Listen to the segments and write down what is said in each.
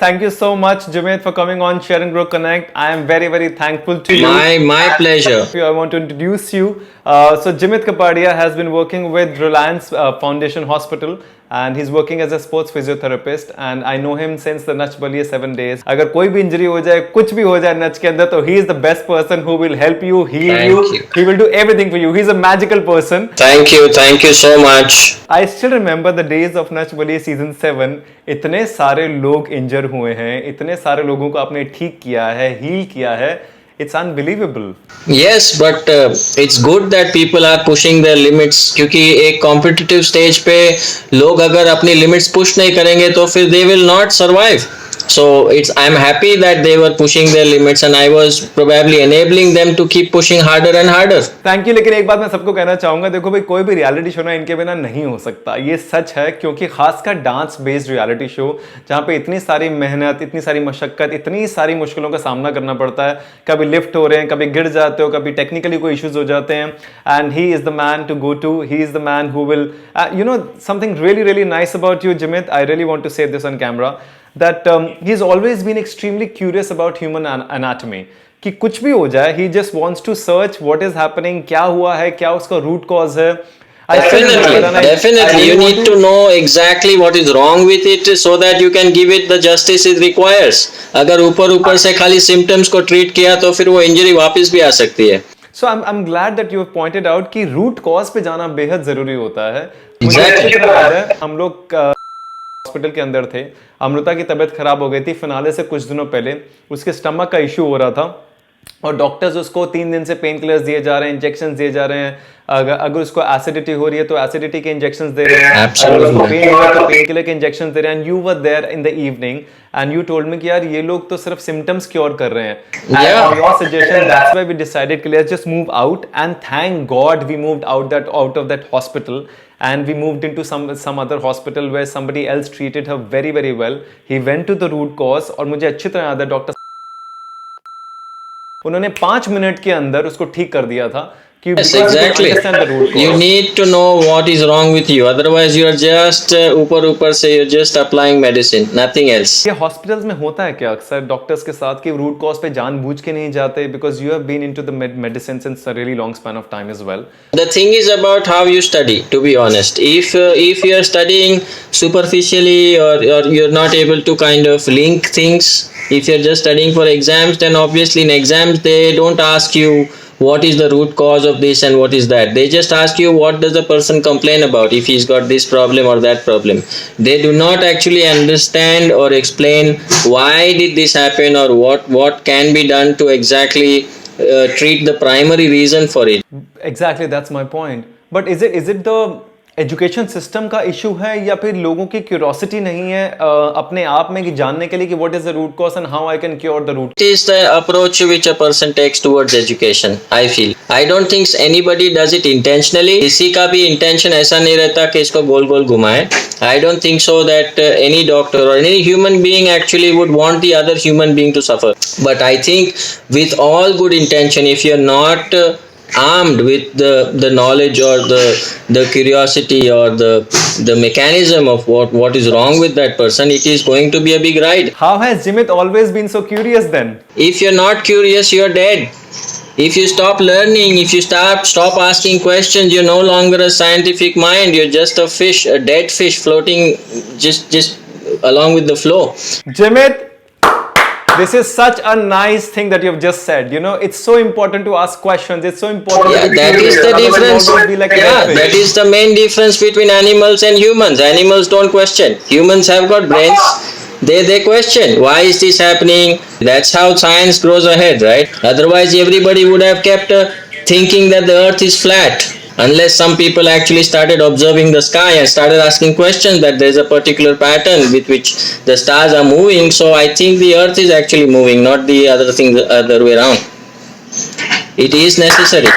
Thank you so much, Jimit, for coming on Share and Grow Connect. I am very, very thankful to you. My pleasure. I want to introduce you. So Jimit Kapadia has been working with Reliance Foundation Hospital, and he's working as a sports physiotherapist, and I know him since the Nach Baliye 7 days. अगर कोई भी injury हो जाए, कुछ भी हो जाए नच के अंदर, तो he is the best person who will help you, heal you. He will do everything for you. He's a magical person. Thank you so much. I still remember the days of Nach Baliye season 7. इतने सारे लोग इंजर हुए हैं, इतने सारे लोगों को आपने ठीक किया है, हील किया है. It's unbelievable. Yes, but it's good that people are pushing their limits क्योंकि एक competitive stage पे लोग अगर अपनी limits push नहीं करेंगे तो फिर they will not survive. So I'm happy that they were pushing their limits and I was probably enabling them to keep pushing harder and harder. Thank you. लेकिन एक बात मैं सबको कहना चाहूंगा, देखो भाई, कोई भी रियलिटी शो ना इनके बिना नहीं हो सकता, ये सच है. क्योंकि खासकर डांस बेस्ड रियलिटी शो जहाँ पे इतनी सारी मेहनत, इतनी सारी मशक्कत, इतनी सारी मुश्किलों का सामना करना पड़ता है. कभी लिफ्ट हो रहे हैं, कभी गिर जाते हो, कभी टेक्निकली कोई इश्यूज हो जाते हैं. And he is the man to go to. He is the man who will something really nice about you, Jimit. I really want to say this on camera. That he's always been extremely curious about human anatomy. कि कुछ भी हो जाए, he just wants to search what is happening, क्या हुआ है, क्या उसका root cause है. Definitely. You need to know exactly what is wrong with it so that you can give it the justice it requires. अगर ऊपर से खाली symptoms को treat किया तो फिर वो injury वापस भी आ सकती है. So I'm glad that you have pointed out कि root cause पे जाना बेहद जरूरी होता है. Exactly. हम लोग हॉस्पिटल के अंदर थे. अमृता की तबीयत खराब हो गई थी फिनाले से कुछ दिनों पहले. उसके स्टमक का इश्यू हो रहा था और डॉक्टर्स उसको 3 दिन से पेन किलर्स दिए जा रहे हैं, इंजेक्शन दिए जा रहे हैं. अगर उसको एसिडिटी हो रही है तो एसिडिटी के इंजेक्शंस दे रहे हैं. अगर उसको पेन हो रहा है तो पेन किलर के इंजेक्शन दे रहे हैं. And you were there in the evening and you told me कि यार ये लोग तो सिर्फ सिम्टम्स क्योर कर रहे हैं. Your suggestion, that's why we decided कि let's just move out. And thank God we moved out of that hospital. And we moved into some other hospital where somebody else treated her very well. He went to the root cause और मुझे अच्छी तरह याद है doctor उन्होंने 5 minute के अंदर उसको ठीक कर दिया था. Yes, exactly. You need to know what is wrong with you. Otherwise, you are just ऊपर से you're just applying medicine, nothing else. ये हॉस्पिटल्स में होता है क्या अक्सर डॉक्टर्स के साथ कि रूट कॉज पे जानबूझ के नहीं जाते? Because you have been into the medicine since a really long span of time as well. The thing is about how you study. To be honest, if you are studying superficially or you're not able to kind of link things, if you're just studying for exams, then obviously in exams they don't ask you what is the root cause of this and what is that. They just ask you what does the person complain about, if he's got this problem or that problem. They do not actually understand or explain why did this happen or what can be done to exactly treat the primary reason for it. Exactly, that's my point. But is it the education system का issue है या फिर लोगों की curiosity नहीं है अपने आप में कि जानने के लिए कि what is the root cause and how I can cure the root? It is the approach which a person takes towards education. I feel. I don't think anybody does it intentionally. किसी का भी intention ऐसा नहीं रहता कि इसको गोल गोल घुमाए. I don't think so that any doctor or any human being actually would want the other human being to suffer. But I think with all good intention, if you're not armed with the knowledge or the curiosity or the mechanism of what is wrong with that person, it is going to be a big ride. How has Jimit always been so curious then? If you're not curious, you're dead. If you stop learning, if you stop asking questions, you're no longer a scientific mind. You're just a fish, a dead fish floating just along with the flow. Jimit, this is such a nice thing that you have just said. You know, it's so important to ask questions. It's so important. Yeah, that is the difference. That is the main difference between animals and humans. Animals don't question. Humans have got brains. They question. Why is this happening? That's how science grows ahead, right? Otherwise, everybody would have kept thinking that the earth is flat. Unless some people actually started observing the sky and started asking questions that there's a particular pattern with which the stars are moving. So I think the earth is actually moving, not the other thing the other way around. It is necessary.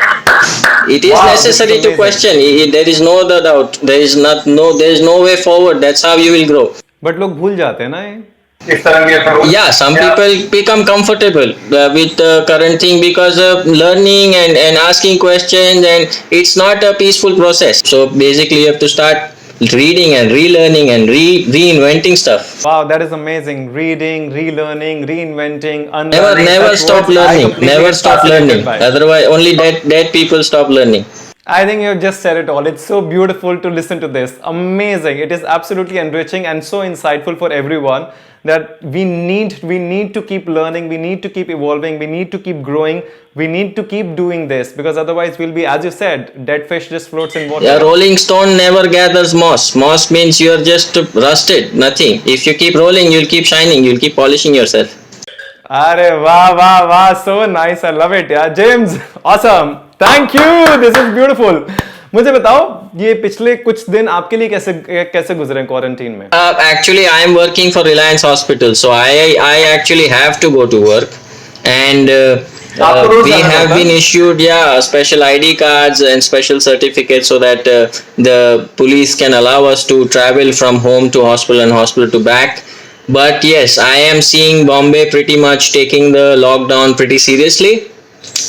It is necessary to question. There is no other doubt. There is no way forward. That's how you will grow. But लोग भूल जाते हैं ना ये. Yeah, some people become comfortable with the current thing because of learning and asking questions, and it's not a peaceful process. So basically you have to start reading and relearning and reinventing stuff. Wow, that is amazing. Reading, relearning, reinventing, Never, unlearning. never Such stop words I learning. completely Never get stop fascinated learning. by. Otherwise, only dead people stop learning. I think you've just said it all. It's so beautiful to listen to this. Amazing. It is absolutely enriching and so insightful for everyone that we need to keep learning, we need to keep evolving, we need to keep growing, we need to keep doing this, because otherwise we'll be, as you said, dead fish just floats in water. A rolling stone never gathers moss. Moss means you are just rusted, nothing. If you keep rolling, you'll keep shining, you'll keep polishing yourself. अरे वाह वाह वाह, so nice, I love it यार. James, awesome, thank you, this is beautiful. मुझे बताओ ये पिछले कुछ दिन आपके लिए कैसे गुजरे क्वारंटीन में? Actually, I am working for Reliance Hospital, so I actually have to go to work, and we have been issued special ID cards and special certificates so that the police can allow us to travel from home to hospital and hospital to back. But yes, I am seeing Bombay pretty much taking the lockdown pretty seriously,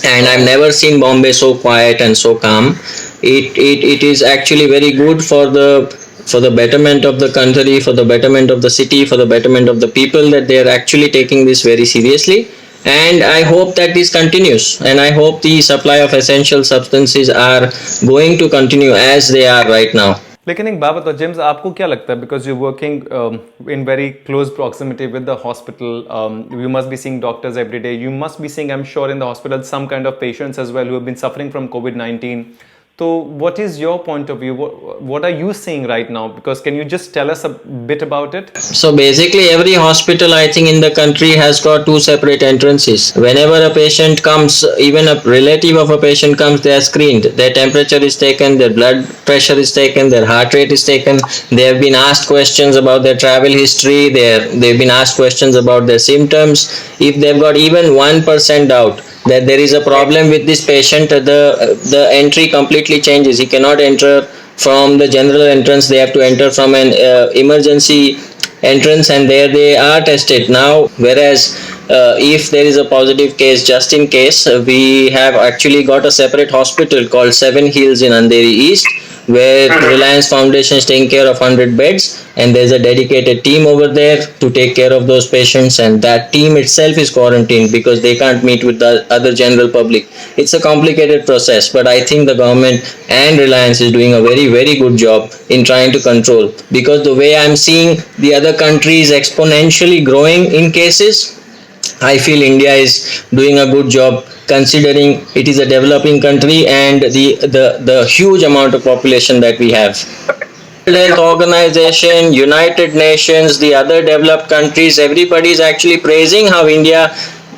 and I've never seen Bombay so quiet and so calm. It is actually very good for the betterment of the country, for the betterment of the city, for the betterment of the people, that they are actually taking this very seriously. And I hope that this continues, and I hope the supply of essential substances are going to continue as they are right now. लेकिन एक बात बताओ James, आपको क्या लगता है, because you working in very close proximity with the hospital, you must be seeing doctors every day, you must be seeing, I am sure, in the hospital some kind of patients as well who have been suffering from COVID-19. So what is your point of view? What are you seeing right now? Because can you just tell us a bit about it? So basically every hospital, I think, in the country has got two separate entrances. Whenever a patient comes, even a relative of a patient comes, they are screened. Their temperature is taken, their blood pressure is taken, their heart rate is taken. They have been asked questions about their travel history. They've been asked questions about their symptoms. If they've got even 1% doubt that there is a problem with this patient, the entry completely changes. He cannot enter from the general entrance. They have to enter from an emergency entrance, and there they are tested. Now, whereas if there is a positive case, just in case, we have actually got a separate hospital called Seven Hills in Andheri East, where Reliance Foundation is taking care of 100 beds, and there's a dedicated team over there to take care of those patients, and that team itself is quarantined because they can't meet with the other general public. It's a complicated process, but I think the government and Reliance is doing a very, very good job in trying to control, because the way I'm seeing the other countries exponentially growing in cases, I feel India is doing a good job, considering it is a developing country and the huge amount of population that we have. World Health Organization, United Nations, the other developed countries, everybody is actually praising how India,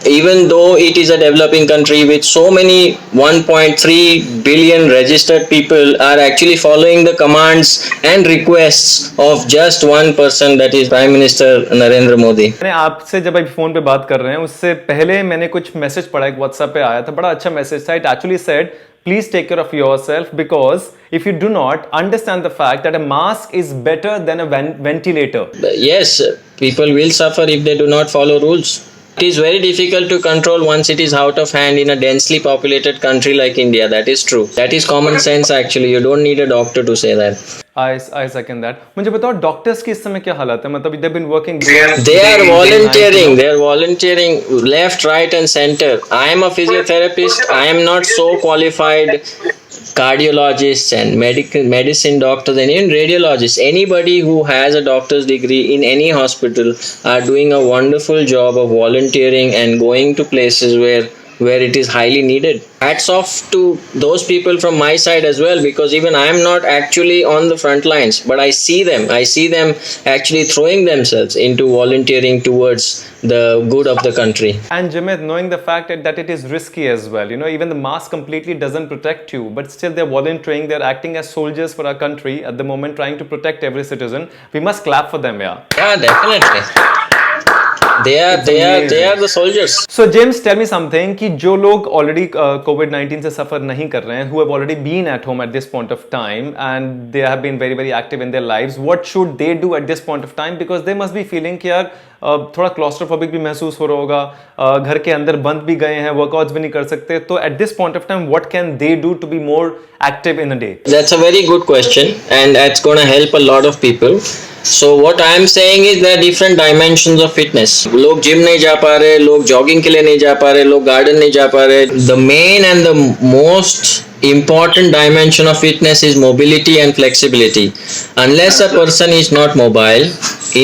even though it is a developing country with so many 1.3 billion registered people, are actually following the commands and requests of just one person, that is Prime Minister Narendra Modi. मैंने आपसे जब अभी phone पे बात कर रहे हैं, उससे पहले मैंने कुछ मैसेज पढ़ा, एक व्हाट्सएप पे आया था, बड़ा अच्छा मैसेज था. It actually said, please take care of yourself, because if you do not understand the fact that a mask is better than a ventilator. Yes, people will suffer if they do not follow rules. It is very difficult to control once it is out of hand in a densely populated country like India. That is true. That is common sense actually. You don't need a doctor to say that. I second that. मुझे बताओ doctors की इस समय क्या हालत है, मतलब they've been working. They are volunteering. They are volunteering left, right, and center. I am a physiotherapist. I am not so qualified. Cardiologists and medicine doctors and even radiologists, anybody who has a doctor's degree in any hospital, are doing a wonderful job of volunteering and going to places where it is highly needed. Hats off to those people from my side as well, because even I am not actually on the front lines, but I see them actually throwing themselves into volunteering towards the good of the country. And Jimit, knowing the fact that it is risky as well, even the mask completely doesn't protect you, but still they're volunteering, they're acting as soldiers for our country at the moment, trying to protect every citizen. We must clap for them. Yeah, definitely. they are the soldiers. So James, tell me something कि जो लोग already COVID-19 से suffer नहीं कर रहे हैं, who have already been at home at this point of time and they have been very active in their lives, what should they do at this point of time? Because they must be feeling कि यार थोड़ा claustrophobic भी महसूस हो रहा होगा, घर के अंदर बंद भी गए हैं, वर्कआउट्स भी नहीं कर सकते, तो at this point of time what can they do to be more active in a day? That's a very good question and that's going to help a lot of people. So what I am saying is there are different dimensions of fitness. लोग gym नहीं जा पा रहे, लोग jogging के लिए नहीं जा पा रहे, लोग गार्डन नहीं जा पा रहे. The main and the most important dimension of fitness is mobility and flexibility. Unless a person is not mobile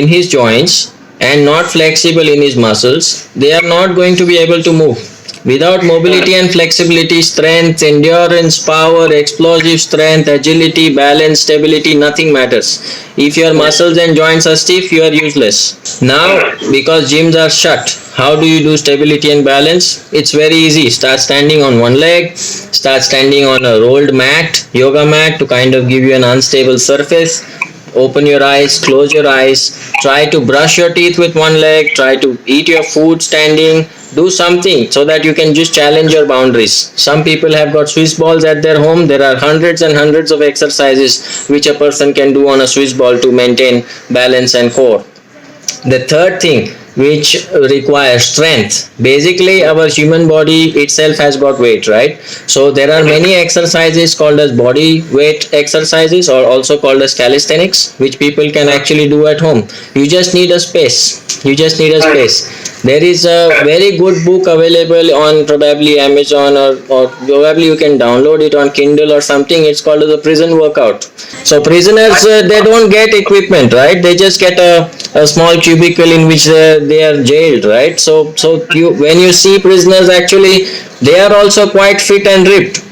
in his joints and not flexible in his muscles, they are not going to be able to move. Without mobility and flexibility, strength, endurance, power, explosive strength, agility, balance, stability, nothing matters. If your muscles and joints are stiff, you are useless. Now, because gyms are shut, how do you do stability and balance? It's very easy. Start standing on one leg, start standing on a rolled mat, yoga mat to kind of give you an unstable surface. Open your eyes, close your eyes, try to brush your teeth with one leg, try to eat your food standing, do something so that you can just challenge your boundaries. Some people have got Swiss balls at their home. There are hundreds and hundreds of exercises which a person can do on a Swiss ball to maintain balance and core. The third thing which requires strength. Basically, our human body itself has got weight, right? So there are many exercises called as body weight exercises or also called as calisthenics, which people can actually do at home. You just need a space. You just need a space. There is a very good book available on probably Amazon or probably you can download it on Kindle or something. It's called the prison workout. So prisoners, they don't get equipment, right? They just get a small cubicle in which they are jailed, right? So when you see prisoners, actually they are also quite fit and ripped.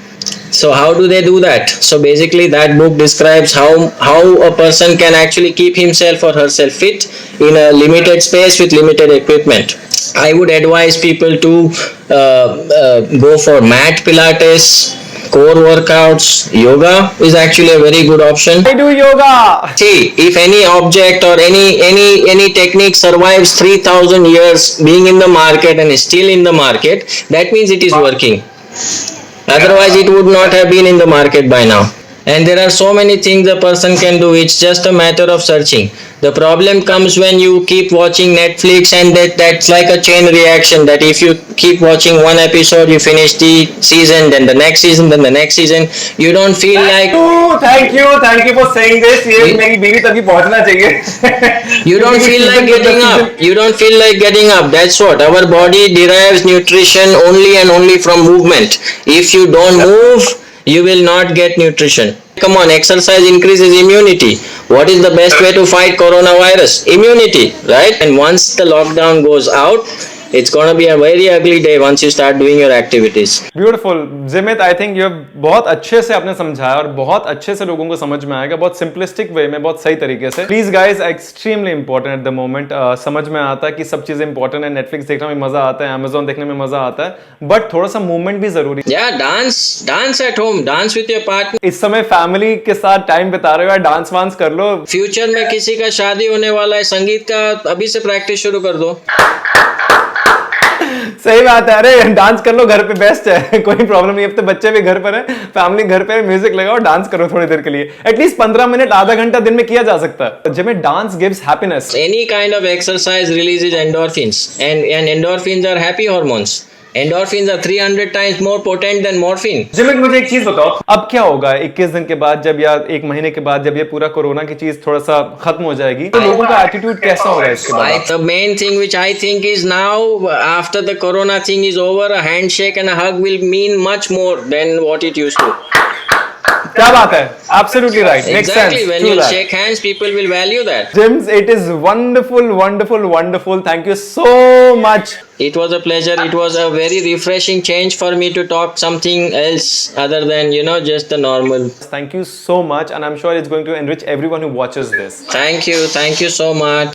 So how do they do that? So basically that book describes how a person can actually keep himself or herself fit in a limited space with limited equipment. I would advise people to go for mat pilates, core workouts. Yoga is actually a very good option. I do yoga. See, if any object or any technique survives 3,000 years being in the market and is still in the market, that means it is working. Otherwise, it would not have been in the market by now. And there are so many things a person can do. It's just a matter of searching. The problem comes when you keep watching Netflix and that's like a chain reaction, that if you keep watching one episode, you finish the season, then the next season, then the next season. You don't feel like... Thank you for saying this. ये मेरी बीवी तक ही पहुंचना चाहिए. You don't feel like getting up. You don't feel like getting up. That's what. Our body derives nutrition only and only from movement. If you don't move, you will not get nutrition. Come on, exercise increases immunity. What is the best way to fight coronavirus? Immunity, right? And once the lockdown goes out, it's gonna be a very ugly day once you start doing your activities. Beautiful. Jimit, I think you have बहुत अच्छे से आपने समझाया और बहुत अच्छे से लोगों को समझ में आएगा, बहुत सिंपलिस्टिक वे में, बहुत सही तरीके से. Please guys, extremely important at the moment. समझ में आता है कि सब चीजें important है. Netflix देखने में मजा आता है, Amazon देखने में मजा आता है, but थोड़ा सा मूवमेंट भी जरूरी है. Yeah, dance at home, dance with your partner. इस समय फैमिली के साथ टाइम बिता रहे हो, डांस वांस कर लो. फ्यूचर में किसी का शादी होने वाला है, संगीत का अभी से प्रैक्टिस शुरू कर दो. सही बात है. अरे डांस कर लो, घर पे बेस्ट है, कोई प्रॉब्लम नहीं. अब तो बच्चे भी घर पर है, फैमिली घर पे, म्यूजिक लगाओ, डांस करो थोड़ी देर के लिए. एटलीस्ट 15 मिनट, आधा घंटा दिन में किया जा सकता है. जिसमें dance gives happiness. Any kind of exercise releases endorphins and endorphins are happy hormones. Endorphins are 300 times more potent than morphine. जिमित, मुझे एक चीज बताओ, अब क्या होगा 21 दिन के बाद, जब या एक महीने के बाद, जब ये पूरा कोरोना की चीज थोड़ा सा खत्म हो जाएगी, तो लोगों का एटीट्यूड कैसा होगा इसके बाद? The main thing which I think is now, after the corona thing is over, a handshake and a hug will mean much more than what it used to. क्या बात है? Absolutely right. Makes Exactly. sense. When you shake hands, people will value that. Jims, it is wonderful. Thank you so much. It was a pleasure. It was a very refreshing change for me to talk something else other than, just the normal. Thank you so much, and I'm sure it's going to enrich everyone who watches this. Thank you so much.